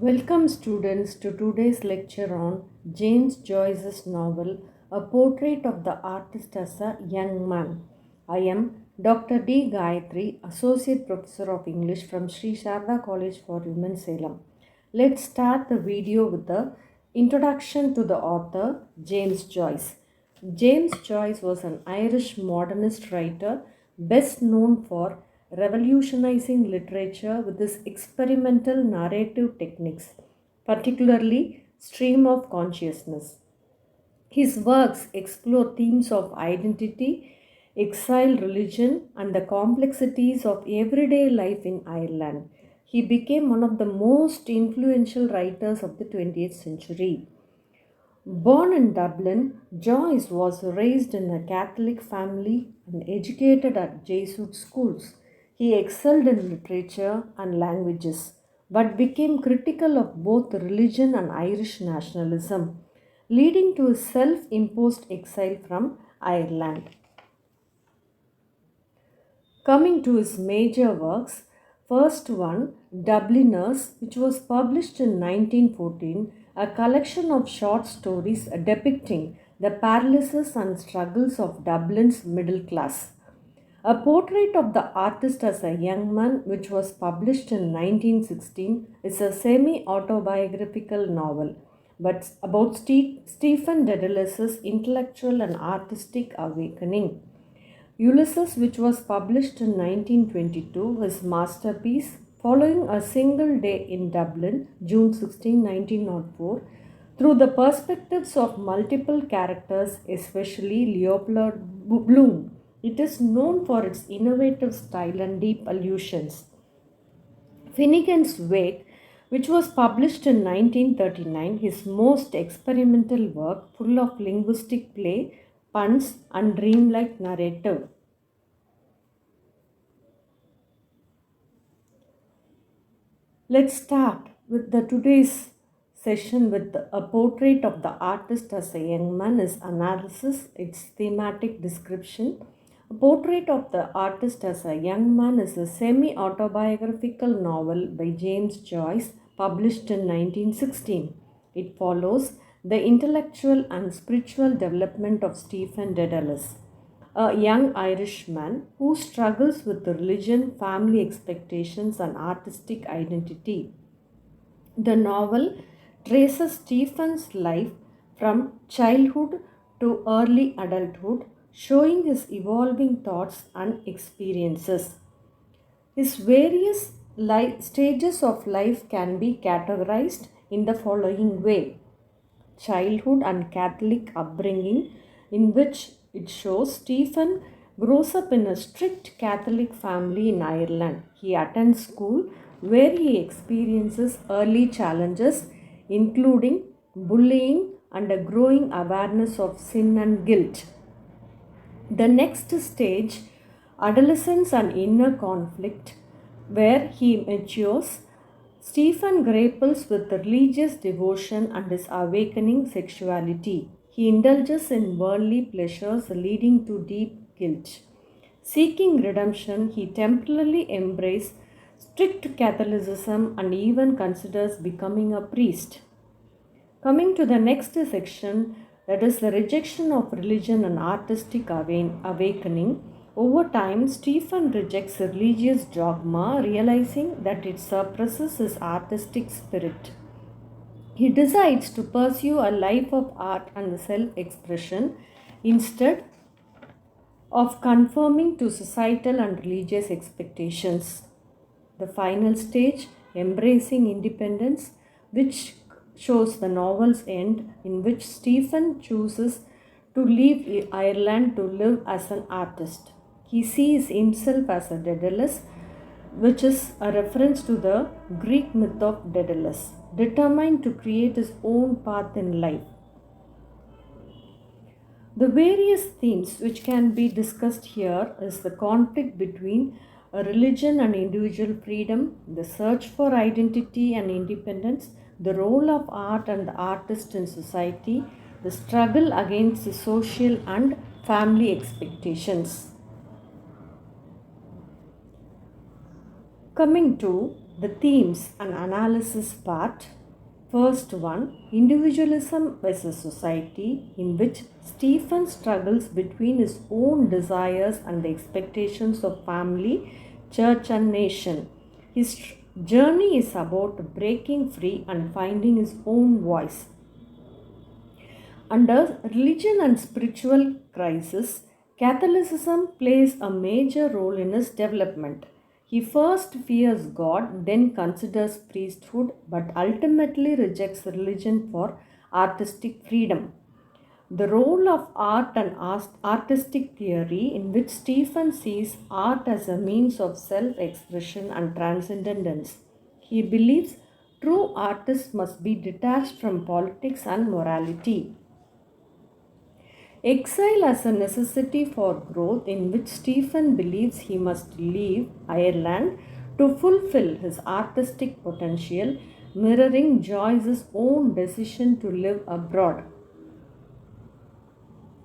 Welcome students to today's lecture on James Joyce's novel A Portrait of the Artist as a Young Man. I am Dr. D. Ghayathry, Associate Professor of English from Sri Sharda College for Women Salem. Let's start the video with the introduction to the author James Joyce. James Joyce was an Irish modernist writer best known for revolutionizing literature with his experimental narrative techniques, particularly stream of consciousness. His works explore themes of identity, exile, religion, and the complexities of everyday life in Ireland. He became one of the most influential writers of the 20th century. Born in Dublin, Joyce was raised in a Catholic family and educated at Jesuit schools. He excelled in literature and languages, but became critical of both religion and Irish nationalism, leading to his self imposed exile from Ireland. Coming to his major works, first one, Dubliners, which was published in 1914, a collection of short stories depicting the paralysis and struggles of Dublin's middle class. A Portrait of the Artist as a Young Man, which was published in 1916, is a semi-autobiographical novel, but about Stephen Dedalus's intellectual and artistic awakening. Ulysses, which was published in 1922, his masterpiece, following a single day in Dublin, June 16, 1904, through the perspectives of multiple characters, especially Leopold Bloom. It is known for its innovative style and deep allusions. Finnegan's Wake, which was published in 1939, his most experimental work, full of linguistic play, puns, and dreamlike narrative. Let's start with the today's session with a portrait of the artist as a young man, is analysis, its thematic description. A Portrait of the Artist as a Young Man is a semi-autobiographical novel by James Joyce published in 1916. It follows the intellectual and spiritual development of Stephen Dedalus, a young Irishman who struggles with religion, family expectations, and artistic identity. The novel traces Stephen's life from childhood to early adulthood, showing his evolving thoughts and experiences. His various stages of life can be categorized in the following way: childhood and Catholic upbringing, in which it shows Stephen grows up in a strict Catholic family in Ireland. He attends school where he experiences early challenges, including bullying and a growing awareness of sin and guilt. The next stage, adolescence and inner conflict, where he matures. Stephen grapples with religious devotion and his awakening sexuality. He indulges in worldly pleasures, leading to deep guilt. Seeking redemption, he temporarily embraces strict Catholicism and even considers becoming a priest. Coming to the next section, that is the rejection of religion and artistic awakening. Over time, Stephen rejects religious dogma, realizing that it suppresses his artistic spirit. He decides to pursue a life of art and self-expression instead of conforming to societal and religious expectations. The final stage, embracing independence, which shows the novel's end, in which Stephen chooses to leave Ireland to live as an artist. He sees himself as a Dedalus, which is a reference to the Greek myth of Dedalus, determined to create his own path in life. The various themes which can be discussed here is the conflict between a religion and individual freedom, the search for identity and independence, the role of art and the artist in society, the struggle against the social and family expectations. Coming to The themes and analysis part. First one, individualism versus society, in which Stephen struggles between his own desires and the expectations of family, church, and nation. His journey is about breaking free and finding his own voice. Under religion and spiritual crisis, Catholicism plays a major role in his development. He first fears God, then considers priesthood, but ultimately rejects religion for artistic freedom. The role of art and artistic theory, in which Stephen sees art as a means of self expression and transcendence. He believes true artists must be detached from politics and morality. Exile as a necessity for growth, in which Stephen believes he must leave Ireland to fulfill his artistic potential, mirroring Joyce's own decision to live abroad.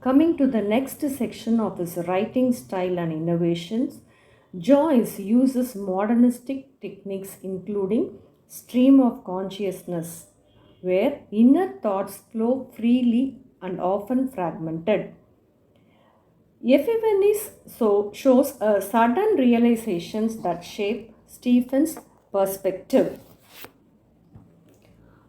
Coming to the next section of his writing style and innovations, Joyce uses modernistic techniques including stream of consciousness, where inner thoughts flow freely and often fragmented. Epiphanies shows a sudden realizations that shape Stephen's perspective.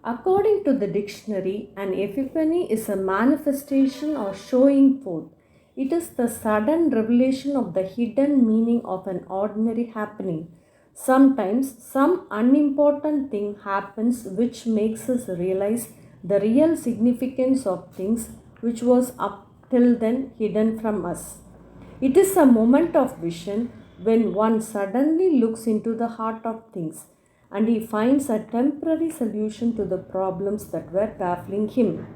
According to the dictionary, an epiphany is a manifestation or showing forth. It is the sudden revelation of the hidden meaning of an ordinary happening. Sometimes some unimportant thing happens which makes us realize the real significance of things which was up till then hidden from us. It is a moment of vision when one suddenly looks into the heart of things and he finds a temporary solution to the problems that were baffling him.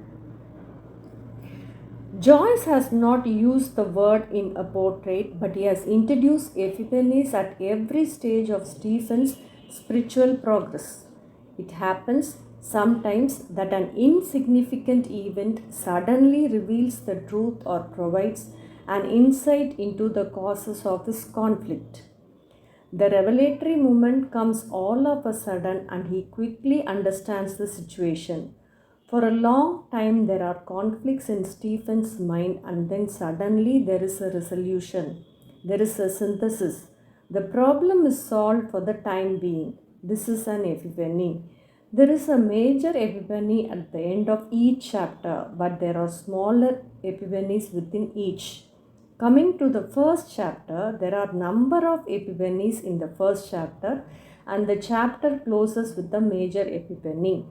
Joyce has not used the word in a portrait, but he has introduced epiphanies at every stage of Stephen's spiritual progress. It happens sometimes that an insignificant event suddenly reveals the truth or provides an insight into the causes of his conflict. The revelatory moment comes all of a sudden and he quickly understands the situation. For a long time, there are conflicts in Stephen's mind, and then suddenly there is a resolution. There is a synthesis. The problem is solved for the time being. This is an epiphany. There is a major epiphany at the end of each chapter, but there are smaller epiphanies within each. Coming to the first chapter, there are number of epiphanies in the first chapter, and the chapter closes with the major epiphany.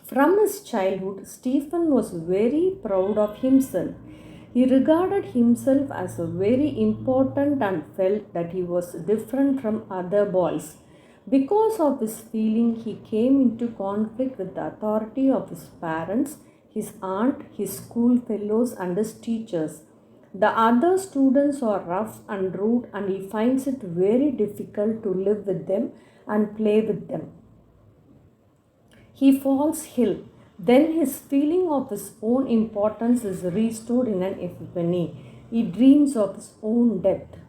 From his childhood, Stephen was very proud of himself. He regarded himself as a very important and felt that he was different from other boys. Because of this feeling, he came into conflict with the authority of his parents, his aunt, his school fellows, and his teachers. The other students are rough and rude, and he finds it very difficult to live with them and play with them. He falls ill. Then his feeling of his own importance is restored in an epiphany. He dreams of his own death.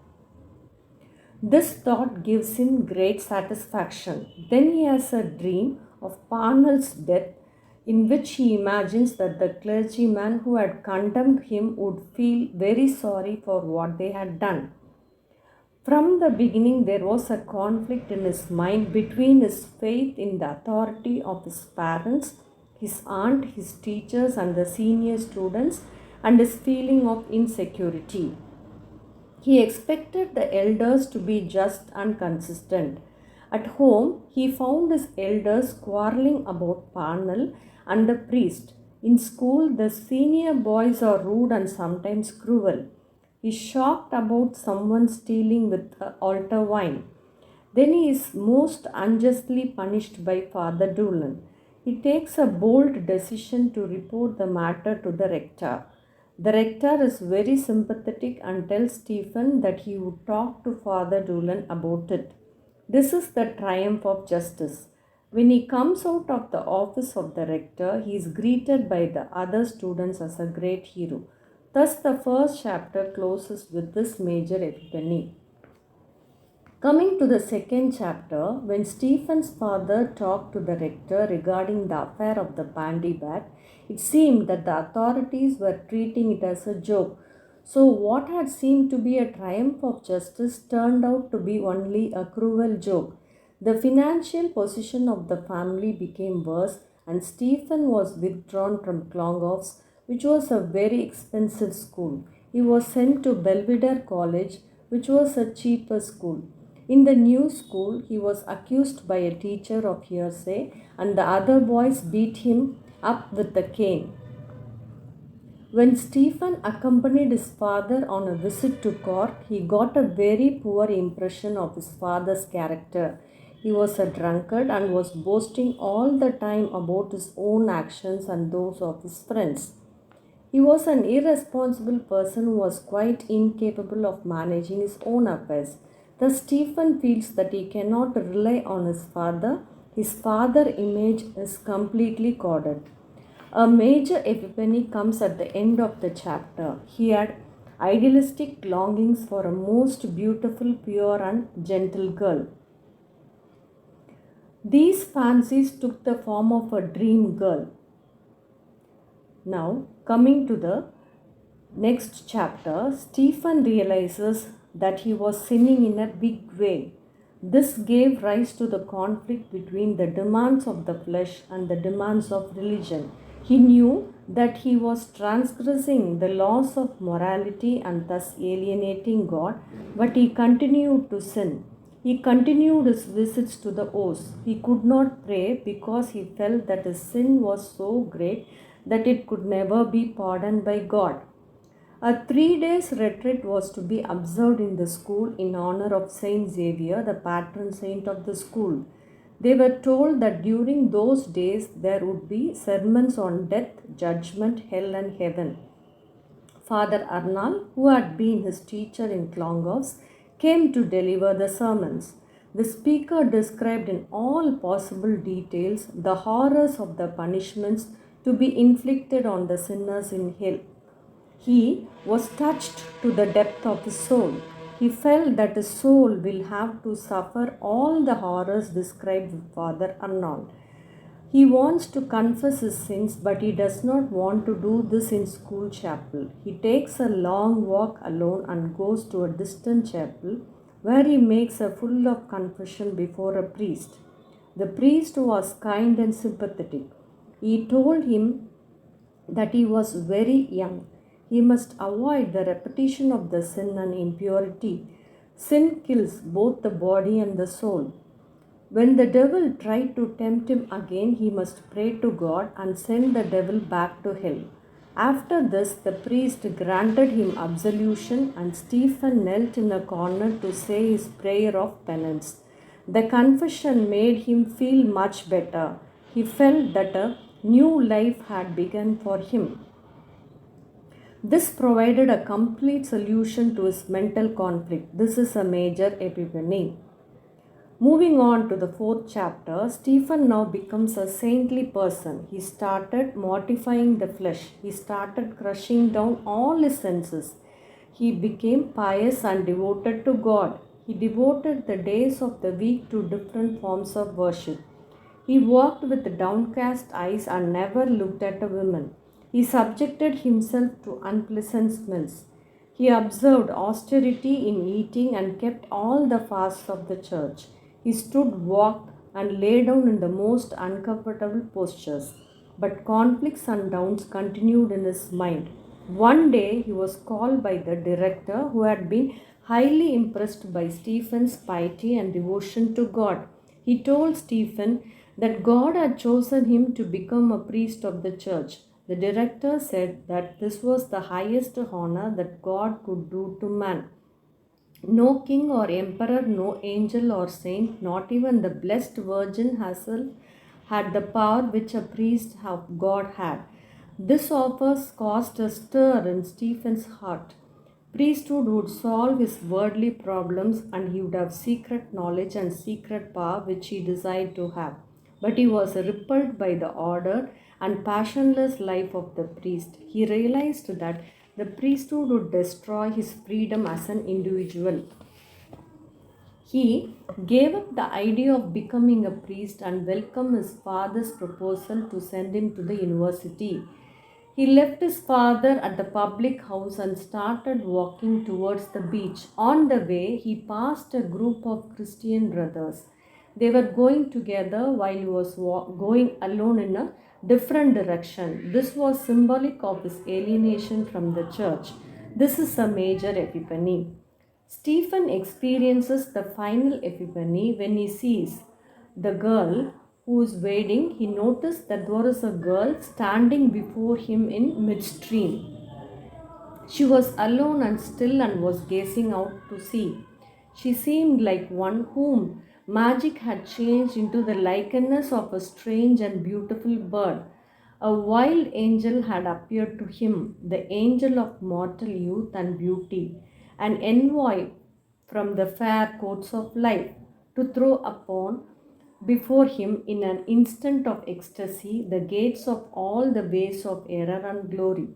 This thought gives him great satisfaction. Then he has a dream of Parnell's death, in which he imagines that the clergyman who had condemned him would feel very sorry for what they had done. From the beginning, there was a conflict in his mind between his faith in the authority of his parents, his aunt, his teachers, and the senior students, and his feeling of insecurity. He expected the elders to be just and consistent. At home, he found his elders quarreling about Parnell and the priest. In school, the senior boys are rude and sometimes cruel. He is shocked about someone stealing with altar wine. Then he is most unjustly punished by Father Doolan. He takes a bold decision to report the matter to the rector. The rector is very sympathetic and tells Stephen that he would talk to Father Doolan about it. This is the triumph of justice. When he comes out of the office of the rector, he is greeted by the other students as a great hero. Thus, the first chapter closes with this major epiphany. Coming to the second chapter, when Stephen's father talked to the rector regarding the affair of the bandy bat, it seemed that the authorities were treating it as a joke. So, what had seemed to be a triumph of justice turned out to be only a cruel joke. The financial position of the family became worse, and Stephen was withdrawn from Clongowes, which was a very expensive school. He was sent to Belvedere College, which was a cheaper school. In the new school, he was accused by a teacher of hearsay, and the other boys beat him up with a cane. When Stephen accompanied his father on a visit to Cork, he got a very poor impression of his father's character. He was a drunkard and was boasting all the time about his own actions and those of his friends. He was an irresponsible person who was quite incapable of managing his own affairs. Thus, Stephen feels that he cannot rely on his father. His father image is completely clouded. A major epiphany comes at the end of the chapter. He had idealistic longings for a most beautiful, pure, and gentle girl. These fancies took the form of a dream girl. Now, coming to the next chapter, Stephen realizes that he was sinning in a big way. This gave rise to the conflict between the demands of the flesh and the demands of religion. He knew that he was transgressing the laws of morality and thus alienating God, but he continued to sin. He continued his visits to the oaths. He could not pray because he felt that his sin was so great that it could never be pardoned by God. A 3 days retreat was to be observed in the school in honor of Saint Xavier, the patron saint of the school. They were told that during those days there would be sermons on death, judgment, hell, and heaven. Father Arnall, who had been his teacher in Clongowes, came to deliver the sermons. The speaker described in all possible details the horrors of the punishments to be inflicted on the sinners in hell. He was touched to the depth of his soul. He felt that his soul will have to suffer all the horrors described by Father Arnall. He wants to confess his sins, but he does not want to do this in school chapel. He takes a long walk alone and goes to a distant chapel where he makes a full of confession before a priest. The priest was kind and sympathetic. He told him that he was very young. He must avoid the repetition of the sin and impurity. Sin kills both the body and the soul. When the devil tried to tempt him again, he must pray to God and send the devil back to hell. After this, the priest granted him absolution, and Stephen knelt in a corner to say his prayer of penance. The confession made him feel much better. He felt that a new life had begun for him. This provided a complete solution to his mental conflict. This is a major epiphany. Moving on to the fourth chapter, Stephen now becomes a saintly person. He started mortifying the flesh. He started crushing down all his senses. He became pious and devoted to God. He devoted the days of the week to different forms of worship. He walked with downcast eyes and never looked at a woman. He subjected himself to unpleasant smells. He observed austerity in eating and kept all the fasts of the church. He stood, walked, and lay down in the most uncomfortable postures. But conflicts and doubts continued in his mind. One day he was called by the director, who had been highly impressed by Stephen's piety and devotion to God. He told Stephen that God had chosen him to become a priest of the church. The director said that this was the highest honor that God could do to man. No king or emperor, no angel or saint, not even the blessed Virgin herself had the power which a priest of God had. This offer caused a stir in Stephen's heart. Priesthood would solve his worldly problems, and he would have secret knowledge and secret power which he desired to have. But he was repelled by the order and passionless life of the priest. He realized that the priesthood would destroy his freedom as an individual. He gave up the idea of becoming a priest and welcomed his father's proposal to send him to the university. He left his father at the public house and started walking towards the beach. On the way, he passed a group of Christian brothers. They were going together while he was going alone in a different direction. This was symbolic of his alienation from the church. This is a major epiphany. Stephen experiences the final epiphany when he sees the girl who is wading. He noticed that there is a girl standing before him in midstream. She was alone and still and was gazing out to sea. She seemed like one whom magic had changed into the likeness of a strange and beautiful bird. A wild angel had appeared to him, the angel of mortal youth and beauty, an envoy from the fair courts of life, to throw upon before him in an instant of ecstasy the gates of all the ways of error and glory.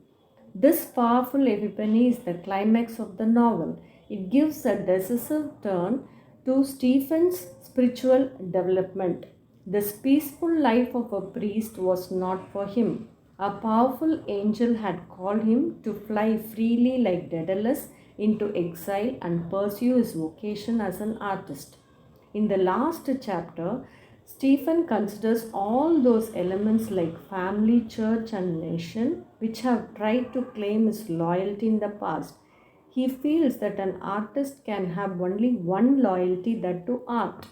This powerful epiphany is the climax of the novel. It gives a decisive turn to Stephen's spiritual development. This peaceful life of a priest was not for him. A powerful angel had called him to fly freely like Dedalus into exile and pursue his vocation as an artist. In the last chapter, Stephen considers all those elements like family, church, and nation which have tried to claim his loyalty in the past. He feels that an artist can have only one loyalty, that to art.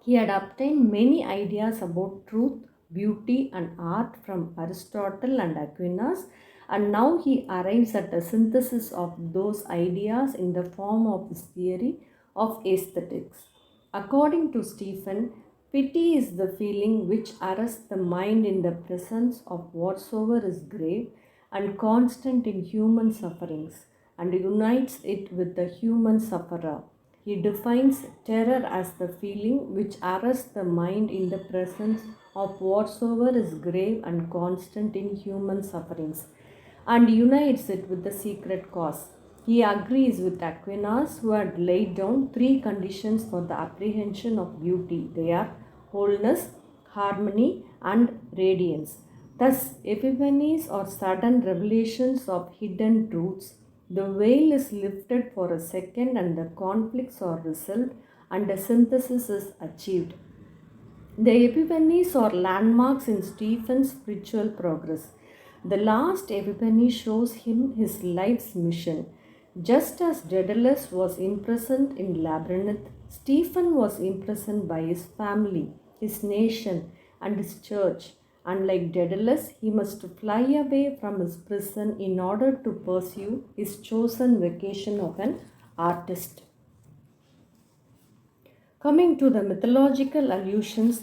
He had obtained many ideas about truth, beauty, and art from Aristotle and Aquinas, and now he arrives at a synthesis of those ideas in the form of his theory of aesthetics. According to Stephen, pity is the feeling which arrests the mind in the presence of whatsoever is grave and constant in human sufferings, and unites it with the human sufferer. He defines terror as the feeling which arrests the mind in the presence of whatsoever is grave and constant in human sufferings, and unites it with the secret cause. He agrees with Aquinas, who had laid down three conditions for the apprehension of beauty. They are wholeness, harmony, and radiance. Thus, epiphanies or sudden revelations of hidden truths. The veil is lifted for a second and the conflicts are resolved and a synthesis is achieved. The epiphanies are landmarks in Stephen's spiritual progress. The last epiphany shows him his life's mission. Just as Dedalus was imprisoned in Labyrinth, Stephen was imprisoned by his family, his nation, and his church. Unlike Dedalus, he must fly away from his prison in order to pursue his chosen vocation of an artist. Coming to the mythological allusions,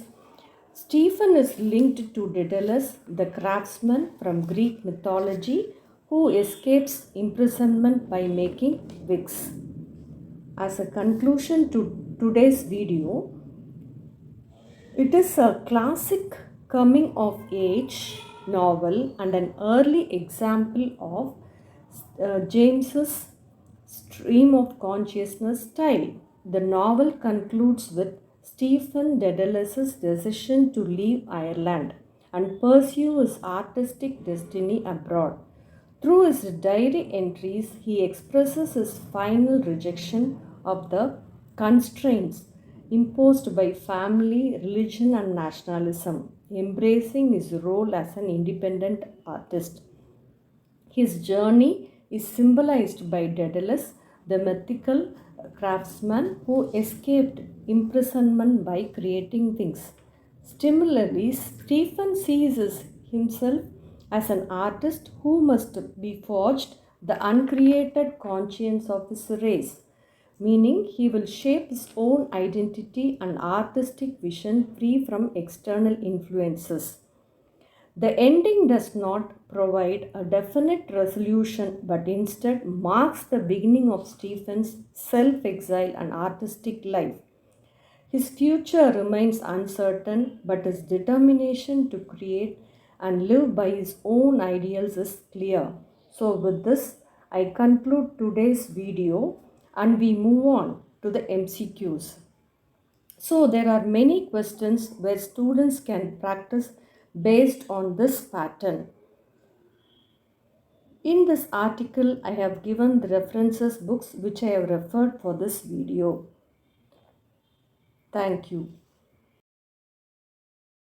Stephen is linked to Dedalus, the craftsman from Greek mythology who escapes imprisonment by making wigs. As a conclusion to today's video, it is a classic coming of age novel and an early example of James's stream of consciousness style. The novel concludes with Stephen Dedalus's decision to leave Ireland and pursue his artistic destiny abroad. Through his diary entries, he expresses his final rejection of the constraints imposed by family, religion, and nationalism, embracing his role as an independent artist. His journey is symbolized by Dedalus, the mythical craftsman who escaped imprisonment by creating things. Similarly, Stephen sees himself as an artist who must be forged the uncreated conscience of his race, meaning he will shape his own identity and artistic vision free from external influences. The ending does not provide a definite resolution but instead marks the beginning of Stephen's self exile and artistic life. His future remains uncertain, but his determination to create and live by his own ideals is clear. So, with this, I conclude today's video and we move on to to the MCQs. So there are many questions where students can practice based on this pattern. In this article, I have given the references books which I have referred for this video. Thank you.